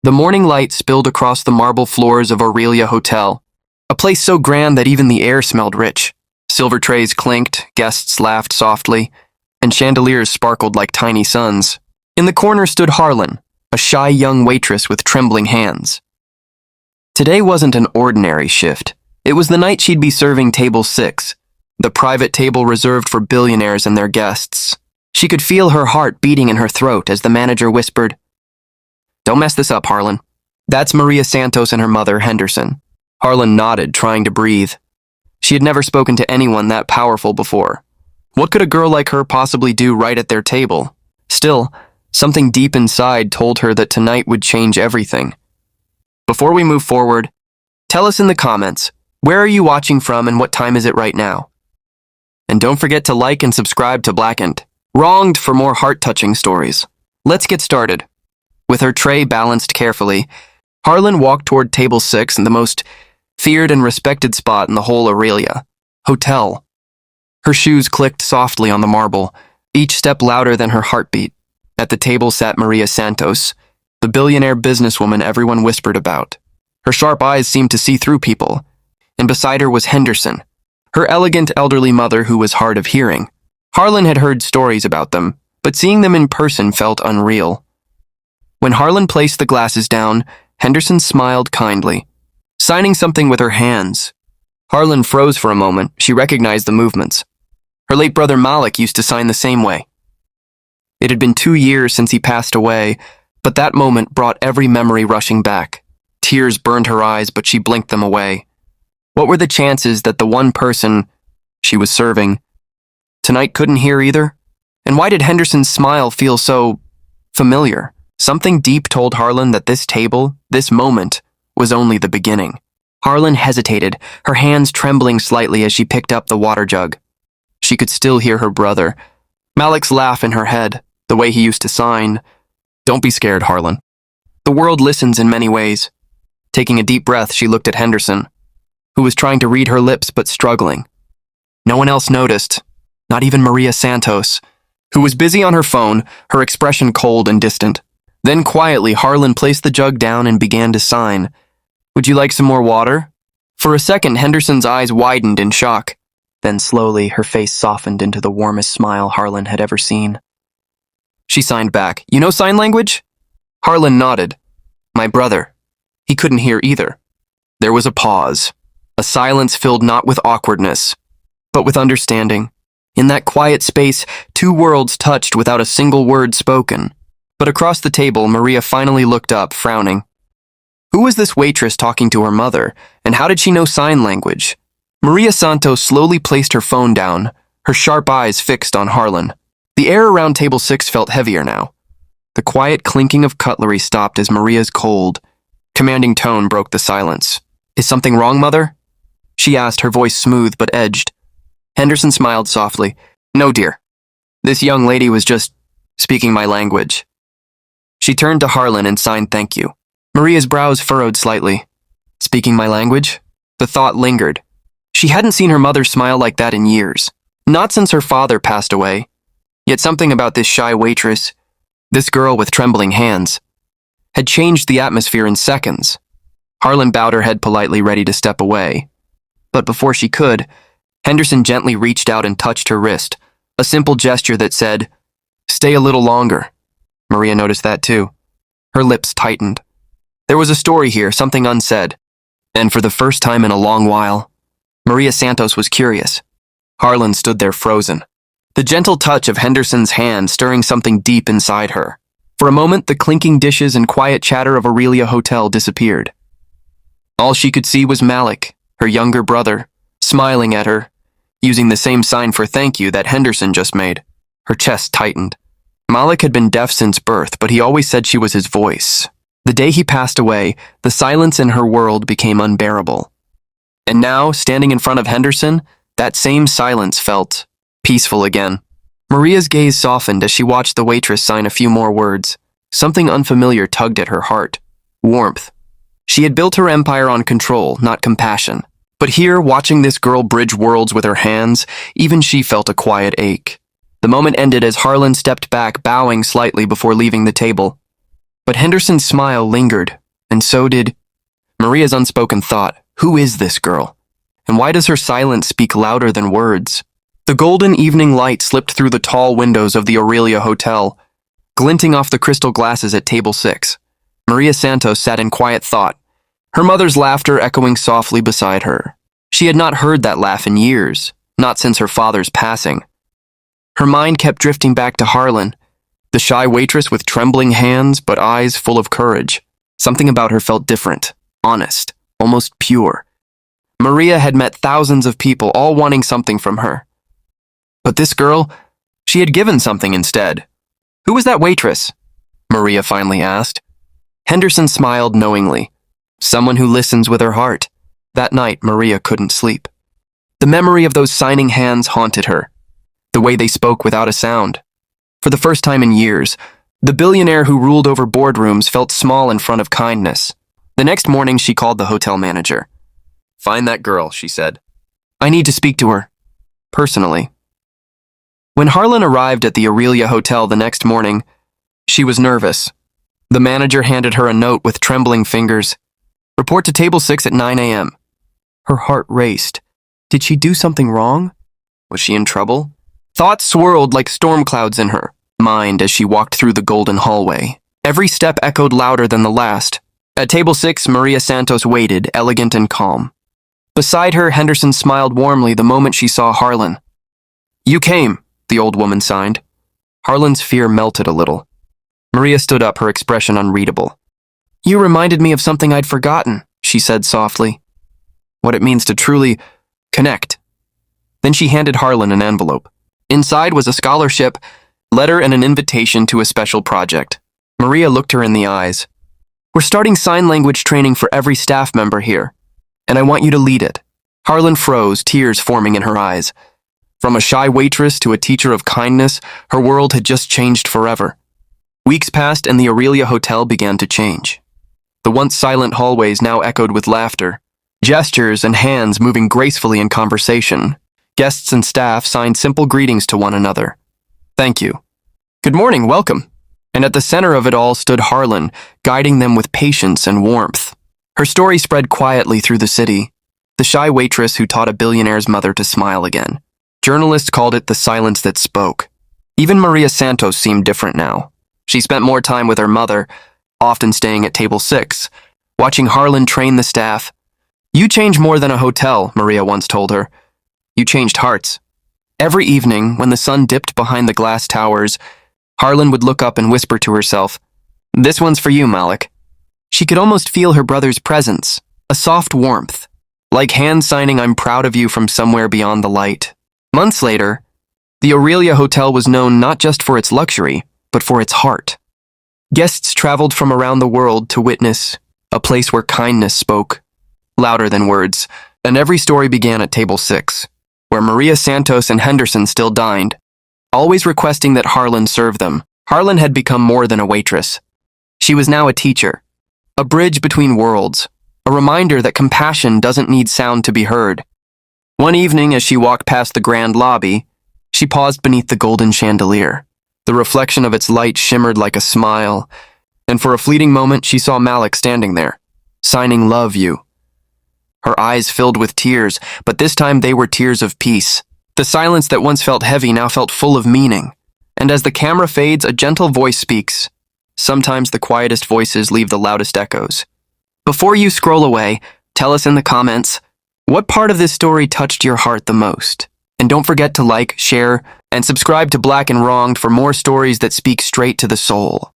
The morning light spilled across the marble floors of Aurelia Hotel, a place so grand that even the air smelled rich. Silver trays clinked, guests laughed softly, and chandeliers sparkled like tiny suns. In the corner stood Harlon, a shy young waitress with trembling hands. Today wasn't an ordinary shift. It was the night she'd be serving table 6, the private table reserved for billionaires and their guests. She could feel her heart beating in her throat as the manager whispered, "Don't mess this up, Harlon. That's Maria Santos and her mother, Henderson." Harlon nodded, trying to breathe. She had never spoken to anyone that powerful before. What could a girl like her possibly do right at their table? Still, something deep inside told her that tonight would change everything. Before we move forward, tell us in the comments, where are you watching from and what time is it right now? And don't forget to like and subscribe to Blackened, Wronged for more heart-touching stories. Let's get started. With her tray balanced carefully, Harlon walked toward table 6 in the most feared and respected spot in the whole Aurelia Hotel. Her shoes clicked softly on the marble, each step louder than her heartbeat. At the table sat Maria Santos, the billionaire businesswoman everyone whispered about. Her sharp eyes seemed to see through people, and beside her was Henderson, her elegant elderly mother who was hard of hearing. Harlon had heard stories about them, but seeing them in person felt unreal. When Harlon placed the glasses down, Henderson smiled kindly, signing something with her hands. Harlon froze for a moment. She recognized the movements. Her late brother Malik used to sign the same way. It had been 2 years since he passed away, but that moment brought every memory rushing back. Tears burned her eyes, but she blinked them away. What were the chances that the one person she was serving tonight couldn't hear either? And why did Henderson's smile feel so familiar? Something deep told Harlon that this table, this moment, was only the beginning. Harlon hesitated, her hands trembling slightly as she picked up the water jug. She could still hear her brother, Malik's laugh in her head, the way he used to sign, "Don't be scared, Harlon. The world listens in many ways." Taking a deep breath, she looked at Henderson, who was trying to read her lips but struggling. No one else noticed, not even Maria Santos, who was busy on her phone, her expression cold and distant. Then quietly, Harlon placed the jug down and began to sign. "Would you like some more water?" For a second, Henderson's eyes widened in shock. Then slowly, her face softened into the warmest smile Harlon had ever seen. She signed back, "You know sign language?" Harlon nodded. "My brother." He couldn't hear either. There was a pause, a silence filled not with awkwardness, but with understanding. In that quiet space, 2 worlds touched without a single word spoken. But across the table, Maria finally looked up, frowning. Who was this waitress talking to her mother, and how did she know sign language? Maria Santos slowly placed her phone down, her sharp eyes fixed on Harlon. The air around table 6 felt heavier now. The quiet clinking of cutlery stopped as Maria's cold, commanding tone broke the silence. "Is something wrong, Mother?" she asked, her voice smooth but edged. Henderson smiled softly. "No, dear. This young lady was just speaking my language." She turned to Harlon and signed thank you. Maria's brows furrowed slightly. Speaking my language? The thought lingered. She hadn't seen her mother smile like that in years. Not since her father passed away. Yet something about this shy waitress, this girl with trembling hands, had changed the atmosphere in seconds. Harlon bowed her head politely, ready to step away. But before she could, Henderson gently reached out and touched her wrist, a simple gesture that said, "Stay a little longer." Maria noticed that too. Her lips tightened. There was a story here, something unsaid. And for the first time in a long while, Maria Santos was curious. Harlon stood there frozen, the gentle touch of Henderson's hand stirring something deep inside her. For a moment, the clinking dishes and quiet chatter of Aurelia Hotel disappeared. All she could see was Malik, her younger brother, smiling at her, using the same sign for thank you that Henderson just made. Her chest tightened. Malik had been deaf since birth, but he always said she was his voice. The day he passed away, the silence in her world became unbearable. And now, standing in front of Henderson, that same silence felt peaceful again. Maria's gaze softened as she watched the waitress sign a few more words. Something unfamiliar tugged at her heart. Warmth. She had built her empire on control, not compassion. But here, watching this girl bridge worlds with her hands, even she felt a quiet ache. The moment ended as Harlon stepped back, bowing slightly before leaving the table. But Henderson's smile lingered, and so did Maria's unspoken thought. Who is this girl? And why does her silence speak louder than words? The golden evening light slipped through the tall windows of the Aurelia Hotel, glinting off the crystal glasses at table 6. Maria Santos sat in quiet thought, her mother's laughter echoing softly beside her. She had not heard that laugh in years, not since her father's passing. Her mind kept drifting back to Harlon, the shy waitress with trembling hands but eyes full of courage. Something about her felt different, honest, almost pure. Maria had met thousands of people, all wanting something from her. But this girl, she had given something instead. Who was that waitress? Maria finally asked. Henderson smiled knowingly. Someone who listens with her heart. That night, Maria couldn't sleep. The memory of those signing hands haunted her. The way they spoke without a sound. For the first time in years, the billionaire who ruled over boardrooms felt small in front of kindness. The next morning, she called the hotel manager. "Find that girl," she said. "I need to speak to her. Personally." When Harlon arrived at the Aurelia Hotel the next morning, she was nervous. The manager handed her a note with trembling fingers. "Report to table 6 at 9 a.m. Her heart raced. Did she do something wrong? Was she in trouble? Thoughts swirled like storm clouds in her mind as she walked through the golden hallway. Every step echoed louder than the last. At table 6, Maria Santos waited, elegant and calm. Beside her, Henderson smiled warmly the moment she saw Harlon. "You came," the old woman signed. Harlon's fear melted a little. Maria stood up, her expression unreadable. "You reminded me of something I'd forgotten," she said softly. "What it means to truly connect." Then she handed Harlon an envelope. Inside was a scholarship, letter, and an invitation to a special project. Maria looked her in the eyes. "We're starting sign language training for every staff member here, and I want you to lead it." Harlon froze, tears forming in her eyes. From a shy waitress to a teacher of kindness, her world had just changed forever. Weeks passed and the Aurelia Hotel began to change. The once silent hallways now echoed with laughter, gestures and hands moving gracefully in conversation. Guests and staff signed simple greetings to one another. "Thank you." "Good morning, welcome." And at the center of it all stood Harlon, guiding them with patience and warmth. Her story spread quietly through the city, the shy waitress who taught a billionaire's mother to smile again. Journalists called it the silence that spoke. Even Maria Santos seemed different now. She spent more time with her mother, often staying at table 6, watching Harlon train the staff. "You change more than a hotel," Maria once told her. "You changed hearts." Every evening, when the sun dipped behind the glass towers, Harlon would look up and whisper to herself, "This one's for you, Malik." She could almost feel her brother's presence, a soft warmth, like hand signing "I'm proud of you" from somewhere beyond the light. Months later, the Aurelia Hotel was known not just for its luxury, but for its heart. Guests traveled from around the world to witness a place where kindness spoke, louder than words, and every story began at table 6, where Maria Santos and Henderson still dined, always requesting that Harlon serve them. Harlon had become more than a waitress. She was now a teacher, a bridge between worlds, a reminder that compassion doesn't need sound to be heard. One evening, as she walked past the grand lobby, she paused beneath the golden chandelier. The reflection of its light shimmered like a smile, and for a fleeting moment she saw Malik standing there, signing "Love you." Her eyes filled with tears, but this time they were tears of peace. The silence that once felt heavy now felt full of meaning. And as the camera fades, a gentle voice speaks. Sometimes the quietest voices leave the loudest echoes. Before you scroll away, tell us in the comments, what part of this story touched your heart the most? And don't forget to like, share, and subscribe to Black and Wronged for more stories that speak straight to the soul.